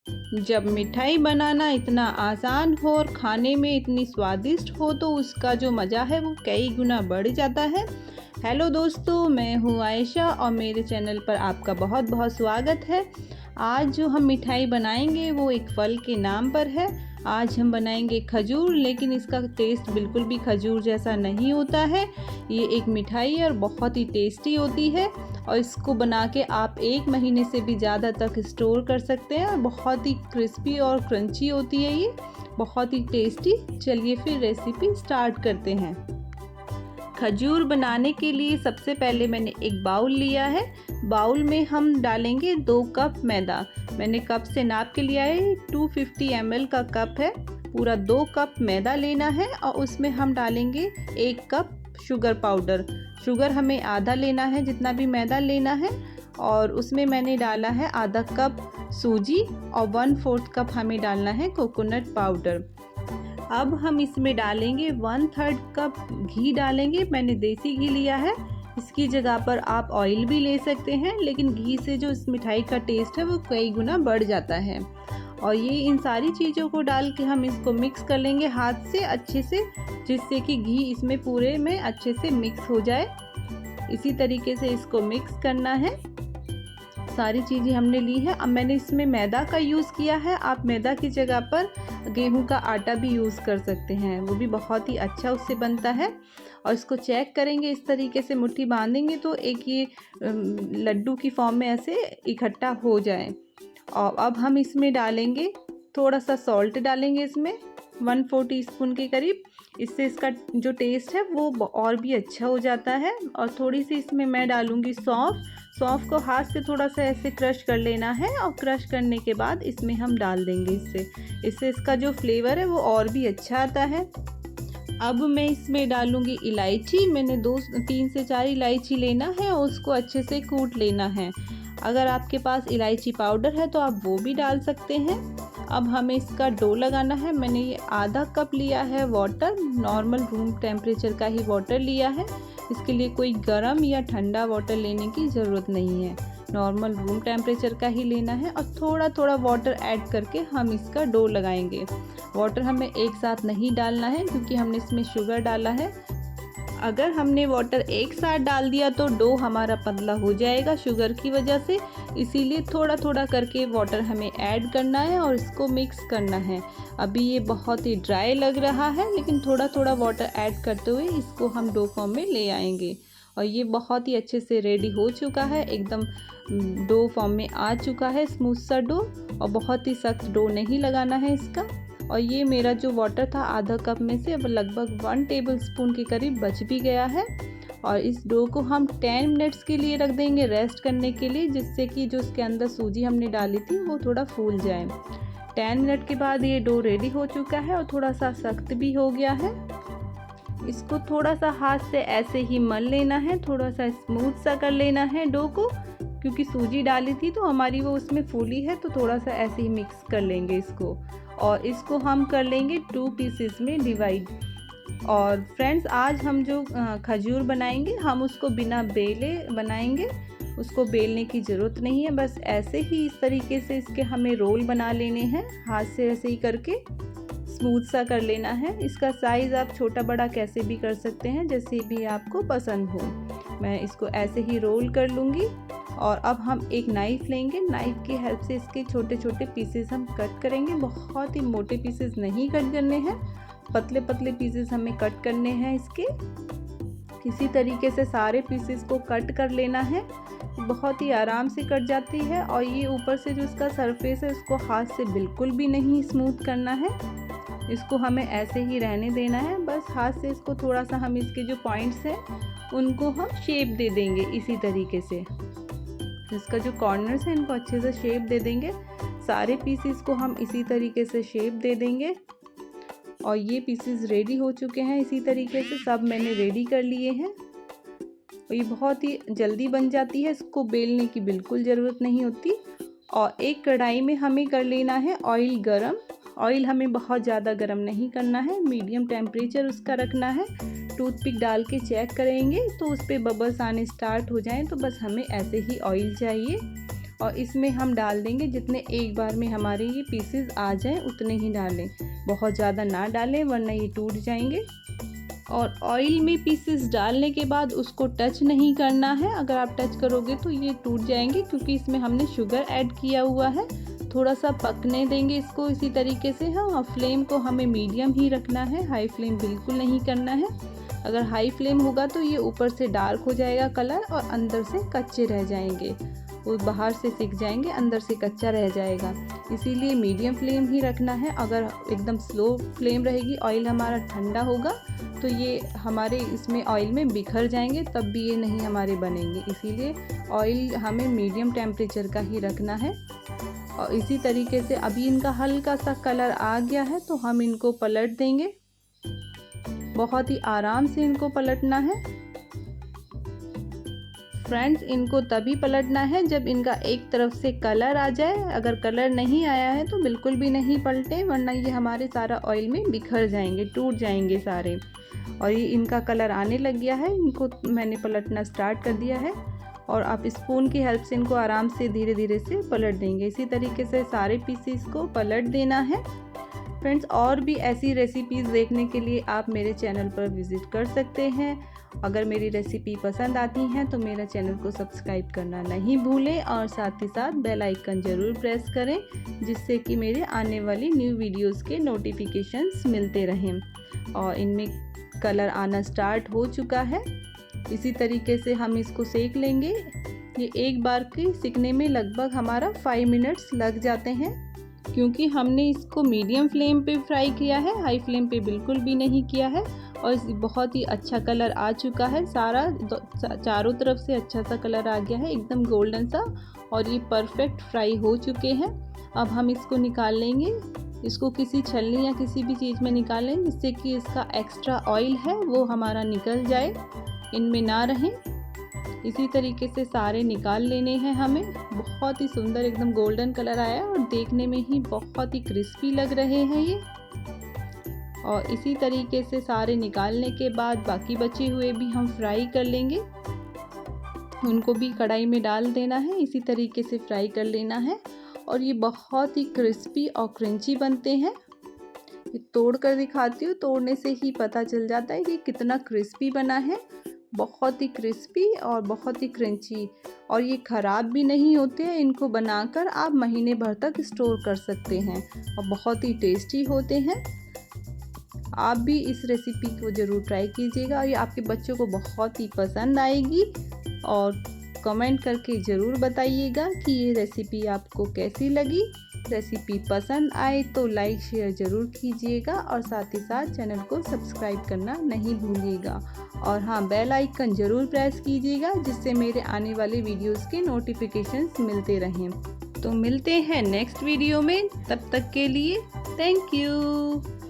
जब मिठाई बनाना इतना आसान हो और खाने में इतनी स्वादिष्ट हो तो उसका जो मज़ा है वो कई गुना बढ़ जाता है। हेलो दोस्तों, मैं हूँ आयशा और मेरे चैनल पर आपका बहुत बहुत स्वागत है। आज जो हम मिठाई बनाएंगे वो एक फल के नाम पर है। आज हम बनाएंगे खजूर, लेकिन इसका टेस्ट बिल्कुल भी खजूर जैसा नहीं होता है। ये एक मिठाई है और बहुत ही टेस्टी होती है और इसको बना के आप 1 महीने से भी ज़्यादा तक स्टोर कर सकते हैं और बहुत ही क्रिस्पी और क्रंची होती है ये, बहुत ही टेस्टी। चलिए फिर रेसिपी स्टार्ट करते हैं। खजूर बनाने के लिए सबसे पहले मैंने एक बाउल लिया है। बाउल में हम डालेंगे 2 कप मैदा। मैंने कप से नाप के लिया है, 250 ml का कप है। पूरा 2 कप मैदा लेना है और उसमें हम डालेंगे 1 कप शुगर पाउडर। शुगर हमें आधा लेना है जितना भी मैदा लेना है। और उसमें मैंने डाला है आधा कप सूजी और 1/4 कप हमें डालना है कोकोनट पाउडर। अब हम इसमें डालेंगे 1/3 कप घी डालेंगे। मैंने देसी घी लिया है, इसकी जगह पर आप ऑयल भी ले सकते हैं, लेकिन घी से जो इस मिठाई का टेस्ट है वो कई गुना बढ़ जाता है। और ये इन सारी चीज़ों को डाल के हम इसको मिक्स कर लेंगे हाथ से अच्छे से, जिससे कि घी इसमें पूरे में अच्छे से मिक्स हो जाए। इसी तरीके से इसको मिक्स करना है। सारी चीज़ें हमने ली है। अब मैंने इसमें मैदा का यूज़ किया है, आप मैदा की जगह पर गेहूं का आटा भी यूज़ कर सकते हैं, वो भी बहुत ही अच्छा उससे बनता है। और इसको चेक करेंगे, इस तरीके से मुट्ठी बांधेंगे तो एक ये लड्डू की फॉर्म में ऐसे इकट्ठा हो जाए। और अब हम इसमें डालेंगे थोड़ा सा सॉल्ट डालेंगे इसमें, 1/4 टीस्पून के करीब। इससे इसका जो टेस्ट है वो और भी अच्छा हो जाता है। और थोड़ी सी इसमें मैं डालूँगी सौंफ। सौंफ को हाथ से थोड़ा सा ऐसे क्रश कर लेना है और क्रश करने के बाद इसमें हम डाल देंगे। इससे इसका जो फ्लेवर है वो और भी अच्छा आता है। अब मैं इसमें डालूँगी इलायची। मैंने 3 से 4 इलायची लेना है और उसको अच्छे से कूट लेना है। अगर आपके पास इलायची पाउडर है तो आप वो भी डाल सकते हैं। अब हमें इसका डो लगाना है। मैंने ये आधा कप लिया है वाटर, नॉर्मल रूम टेम्परेचर का ही वाटर लिया है। इसके लिए कोई गर्म या ठंडा वाटर लेने की ज़रूरत नहीं है, नॉर्मल रूम टेम्परेचर का ही लेना है। और थोड़ा थोड़ा वाटर ऐड करके हम इसका डो लगाएंगे। वाटर हमें एक साथ नहीं डालना है क्योंकि हमने इसमें शुगर डाला है। अगर हमने वाटर एक साथ डाल दिया तो डो हमारा पतला हो जाएगा शुगर की वजह से, इसीलिए थोड़ा थोड़ा करके वाटर हमें ऐड करना है और इसको मिक्स करना है। अभी ये बहुत ही ड्राई लग रहा है, लेकिन थोड़ा थोड़ा वाटर ऐड करते हुए इसको हम डो फॉर्म में ले आएंगे। और ये बहुत ही अच्छे से रेडी हो चुका है, एकदम डो फॉर्म में आ चुका है, स्मूथ सा डो। और बहुत ही सख्त डो नहीं लगाना है इसका। और ये मेरा जो वाटर था आधा कप में से अब लगभग 1 टेबलस्पून के करीब बच भी गया है। और इस डो को हम 10 मिनट्स के लिए रख देंगे रेस्ट करने के लिए, जिससे कि जो इसके अंदर सूजी हमने डाली थी वो थोड़ा फूल जाए। 10 मिनट के बाद ये डो रेडी हो चुका है और थोड़ा सा सख्त भी हो गया है। इसको थोड़ा सा हाथ से ऐसे ही मल लेना है, थोड़ा सा स्मूथ सा कर लेना है डो को, क्योंकि सूजी डाली थी तो हमारी वो उसमें फूली है, तो थोड़ा सा ऐसे ही मिक्स कर लेंगे इसको। और इसको हम कर लेंगे 2 पीसेस में डिवाइड। और फ्रेंड्स, आज हम जो खजूर बनाएंगे हम उसको बिना बेले बनाएंगे, उसको बेलने की ज़रूरत नहीं है। बस ऐसे ही इस तरीके से इसके हमें रोल बना लेने हैं, हाथ से ऐसे ही करके स्मूथ सा कर लेना है। इसका साइज़ आप छोटा बड़ा कैसे भी कर सकते हैं, जैसे भी आपको पसंद हो। मैं इसको ऐसे ही रोल कर लूँगी। और अब हम एक नाइफ़ लेंगे, नाइफ़ की हेल्प से इसके छोटे छोटे पीसेस हम कट करेंगे। बहुत ही मोटे पीसेस नहीं कट करने हैं, पतले पतले पीसेस हमें कट करने हैं इसके। इसी तरीके से सारे पीसेस को कट कर लेना है, बहुत ही आराम से कट जाती है। और ये ऊपर से जो इसका सरफेस है उसको हाथ से बिल्कुल भी नहीं स्मूथ करना है, इसको हमें ऐसे ही रहने देना है। बस हाथ से इसको थोड़ा सा हम इसके जो पॉइंट्स हैं उनको हम शेप दे देंगे इसी तरीके से। इसका जो कॉर्नर्स हैं इनको अच्छे से शेप दे देंगे। सारे पीसेस को हम इसी तरीके से शेप दे देंगे। और ये पीसेस रेडी हो चुके हैं, इसी तरीके से सब मैंने रेडी कर लिए हैं। और ये बहुत ही जल्दी बन जाती है, इसको बेलने की बिल्कुल ज़रूरत नहीं होती। और एक कढ़ाई में हमें कर लेना है ऑयल गरम। ऑयल हमें बहुत ज़्यादा गरम नहीं करना है, मीडियम टेम्परेचर उसका रखना है। टूथपिक डाल के चेक करेंगे तो उस पर बबल्स आने स्टार्ट हो जाएं तो बस हमें ऐसे ही ऑयल चाहिए। और इसमें हम डाल देंगे जितने एक बार में हमारे ये पीसेस आ जाएं उतने ही डालें, बहुत ज़्यादा ना डालें वरना ये टूट जाएंगे। और ऑयल में पीसेस डालने के बाद उसको टच नहीं करना है, अगर आप टच करोगे तो ये टूट जाएंगे क्योंकि इसमें हमने शुगर ऐड किया हुआ है। थोड़ा सा पकने देंगे इसको इसी तरीके से हम, और फ्लेम को हमें मीडियम ही रखना है, हाई फ्लेम बिल्कुल नहीं करना है। अगर हाई फ्लेम होगा तो ये ऊपर से डार्क हो जाएगा कलर और अंदर से कच्चे रह जाएंगे, वो बाहर से सिक जाएंगे अंदर से कच्चा रह जाएगा। इसीलिए मीडियम फ्लेम ही रखना है। अगर एकदम स्लो फ्लेम रहेगी, ऑयल हमारा ठंडा होगा तो ये हमारे इसमें ऑयल में बिखर जाएंगे, तब भी ये नहीं हमारे बनेंगे। इसीलिए ऑयल हमें मीडियम टेम्परेचर का ही रखना है। और इसी तरीके से अभी इनका हल्का सा कलर आ गया है तो हम इनको पलट देंगे, बहुत ही आराम से इनको पलटना है। फ्रेंड्स, इनको तभी पलटना है जब इनका एक तरफ से कलर आ जाए। अगर कलर नहीं आया है तो बिल्कुल भी नहीं पलटे, वरना ये हमारे सारा ऑयल में बिखर जाएंगे, टूट जाएंगे सारे। और ये इनका कलर आने लग गया है, इनको मैंने पलटना स्टार्ट कर दिया है। और आप स्पून की हेल्प से इनको आराम से धीरे धीरे से पलट देंगे। इसी तरीके से सारे पीसेस को पलट देना है। फ्रेंड्स, और भी ऐसी रेसिपीज़ देखने के लिए आप मेरे चैनल पर विज़िट कर सकते हैं। अगर मेरी रेसिपी पसंद आती हैं तो मेरा चैनल को सब्सक्राइब करना नहीं भूलें और साथ ही साथ बेल आइकन ज़रूर प्रेस करें, जिससे कि मेरे आने वाली न्यू वीडियोस के नोटिफिकेशंस मिलते रहें। और इनमें कलर आना स्टार्ट हो चुका है। इसी तरीके से हम इसको सेक लेंगे। ये एक बार के सिकने में लगभग हमारा 5 मिनट्स लग जाते हैं, क्योंकि हमने इसको मीडियम फ्लेम पे फ्राई किया है, हाई फ्लेम पे बिल्कुल भी नहीं किया है। और बहुत ही अच्छा कलर आ चुका है, सारा चारों तरफ से अच्छा सा कलर आ गया है, एकदम गोल्डन सा, और ये परफेक्ट फ्राई हो चुके हैं। अब हम इसको निकाल लेंगे, इसको किसी छलनी या किसी भी चीज़ में निकालें जिससे कि इसका एक्स्ट्रा ऑयल है वो हमारा निकल जाए, इनमें ना रहें। इसी तरीके से सारे निकाल लेने हैं हमें। बहुत ही सुंदर एकदम गोल्डन कलर आया है और देखने में ही बहुत ही क्रिस्पी लग रहे हैं ये। और इसी तरीके से सारे निकालने के बाद बाकी बचे हुए भी हम फ्राई कर लेंगे, उनको भी कढ़ाई में डाल देना है, इसी तरीके से फ्राई कर लेना है। और ये बहुत ही क्रिस्पी और क्रंची बनते हैं। ये तोड़ कर दिखाती हूँ, तोड़ने से ही पता चल जाता है कि कितना क्रिस्पी बना है, बहुत ही क्रिस्पी और बहुत ही क्रंची। और ये ख़राब भी नहीं होते हैं, इनको बनाकर आप महीने भर तक स्टोर कर सकते हैं और बहुत ही टेस्टी होते हैं। आप भी इस रेसिपी को ज़रूर ट्राई कीजिएगा और ये आपके बच्चों को बहुत ही पसंद आएगी। और कमेंट करके ज़रूर बताइएगा कि ये रेसिपी आपको कैसी लगी। रेसिपी पसंद आए तो लाइक शेयर ज़रूर कीजिएगा और साथ ही साथ चैनल को सब्सक्राइब करना नहीं भूलिएगा। और हाँ, बेल आइकन ज़रूर प्रेस कीजिएगा जिससे मेरे आने वाले वीडियोस के नोटिफिकेशंस मिलते रहें। तो मिलते हैं नेक्स्ट वीडियो में, तब तक के लिए थैंक यू।